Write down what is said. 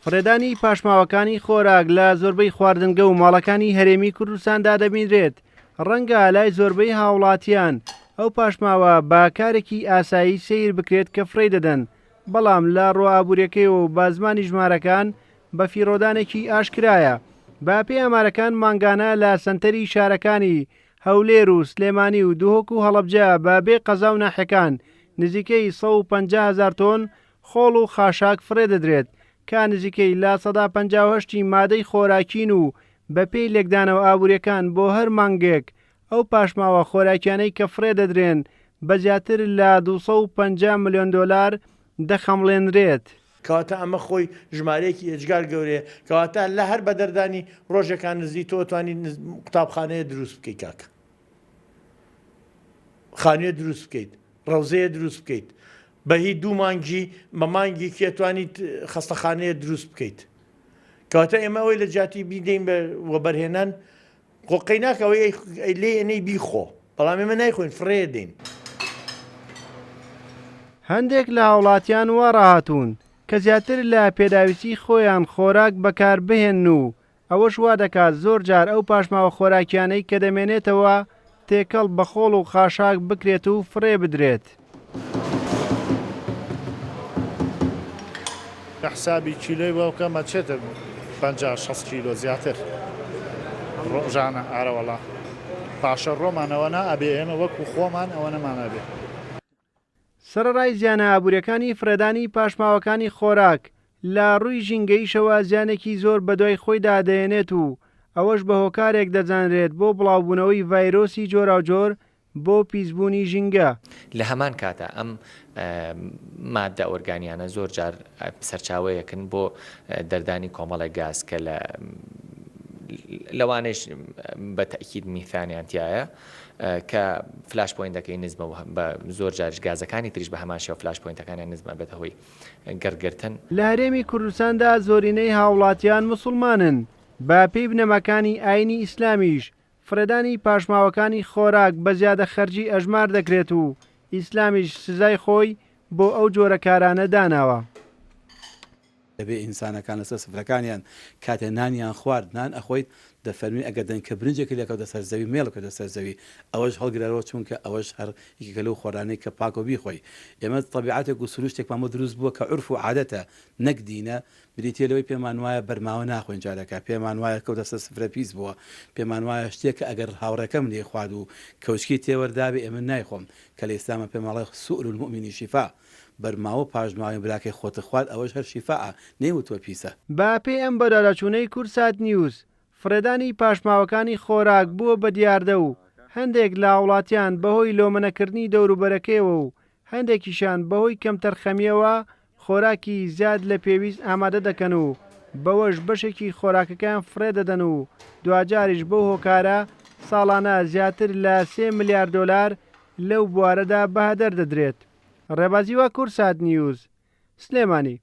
فڕێدانی پاشماوەکانی خۆراک لە زۆربەی خواردنگە و ماڵەکانی هەرێمی کوردستاندا دەبینرێت. ڕەنگە لای زۆربەی هاوڵاتیان ئەو پاشماوە با کارێکی ئاسایی سیر بکرێت کە فڕێ دەدەن، بەڵام لە ڕۆئابوووریەکەیەوە بە زمانی ژمارەکان بە فیرۆدانێکی ئاشکرایە. باپی ئەمارەکان مانگانە لە سنتەری شارەکانی هەولێر و سلێمانی و دوهۆک و هەڵەبجە بە بێ قەزا و ناحەکان نزیکەی 150,000 تۆن خۆڵ و خاشاک فڕێ دەدرێت، کا نزیکەی لە 158 مادەی خۆراکین و بەپێی لێکدانەوە ئابوووریەکان بۆ هەر مانگێک ئەو پاشماوە خۆراکیانەی کە فڕێ دەدرێن بە زیاتر لە 250 ملیۆن دۆلار دەخەمڵێنرێت. کەواتە ئەمە خۆی ژمارەیەکی ئێجگار گەورەیە، کەواتە لە هەر بەدەردانی ڕۆژەکان نزی تۆ توانی قوتابخانەیە دروست بکەیت، کاکە خانوێ دروست بکەیت، ڕەوزەیە دروست بکەیت، بە هی دوو مانگی بە مانگی کێتوانیت خەستەخانەیە دروست بکەیت. کەواتە ئێمە ئەوەی لە جاتی بیدەین بە بەرهێنان قۆقەی ناکەوەی لێ ئەنەی بیخۆ، بەڵام ئێمە نایخۆین فڕێ دێین. هەندێک لە هاوڵاتیان وا ڕاهاتوون کە زیاتر لە پێداویستی خۆیان خۆراک بەکار بهێن و ئەوەش وا دەکات زۆر جار ئەو پاشماوە خۆراکیانەی کە دەمێنێتەوە تێکەڵ بە خۆڵ و خاشاک بکرێت و فڕێ بدرێت. حسابی کیلۆی بەوکە مەچێتە 50-60 کیلۆ زیاتر ڕۆژانە ئارەوەڵا پاشە ڕۆمانەوەنا ئەبێ ئێمە وەکو خۆمان ئەوە نەمانەبێ. سەرەڕای زیانە ئابوووریەکانی فرێدانی پاشماوەکانی خۆراک لە ڕووی ژینگەیشەوە زیانێکی زۆر بەدوای خۆیدا دەێنێت و ئەوەش بە هۆکارێک دەزانرێت بۆ بڵاوبوونەوەی ڤایرۆسی جۆراوجۆر بۆ پیسبوونی ژینگە. لە هەمان کاتە ئەم مادە ئۆرگانیانە زۆر جار سەرچاوەیەکن بۆ دەردانی کۆمەڵە گاز کە لەوانش بە تەکید میثانیانتیایە کە فلاش پۆینتەکەی نزمە بە زۆر جارش گازەکانی تریش بە هەمان شێوە فلاش پۆینتەکانیان نزمە بێتە هۆی گەرگرتن. لە هەرێمی کوردستاندا زۆرینەی هاوڵاتیان موسڵمانن. با پێی بنەماکانی ئاینی ئیسلامیش فرێدانی پاشماوەکانی خۆراک بە زیادە خەرجی ئەژمار دەکرێت و ئیسلامیش سزای خۆی بۆ ئەو جۆرە کارانە داناوە. دەبێ ئینسانەکان لەسەر سفرەکانیان کاتێ نانیان خوارد نان ئەخۆیت دەفەرمی ئەگەر دەن کە برنجێکی لەکەوتە سەر زەوی مێڵکەوتە سەر زەوی ئەوەش هەڵگرەوە چونکە ئەوەش هەر یەکێکە لەو خۆرانەی کە پاک و بیخۆی. ئێمە تەبیعاتێک و سروشتێکمان دروست بووە کە عورف و عادەتە نەک دینە. بریتێ لەوەی پێمان وایە بەرماوە ناخۆین جارەکە، پێمان وایە کەوتە سەر سفرە پیس بووە، پێمان وایە شتێکە ئەگەر هاوڕێکەم لێ خوارد و کەوچکی تێوەردابێ ئێمە نایخۆم، کە لە ئیسلامە پێماڵی سوئر المؤمنی شیفا، بەرماوە پاژماوی براکەی خۆتە خوارد ئەوەش هەر شیفاە نەیوتوە پیسە. با پێی ئەم بەداداچوونەی کورسات نیوز فرێدانی پاشماوەکانی خۆراک بووە بە دیاردە و هەندێک لە وڵاتیان بەهۆی لۆمەنەکردنی دەوروبەرەکەیەوە و هەندێکیشان بەهۆی کەمتەرخەمیەوە خۆراکی زیاد لە پێویست ئامادە دەکەن و بەوەش بەشێکی خۆراکەکان فڕێ دەدەن و دوجاریش بۆ هۆکارە ساڵانە زیاتر لە 3 ملیار دۆلار لەو بوارەدا بەهەدەر دەدرێت. ڕێبازیوە کورسات نیوز سلێمانی.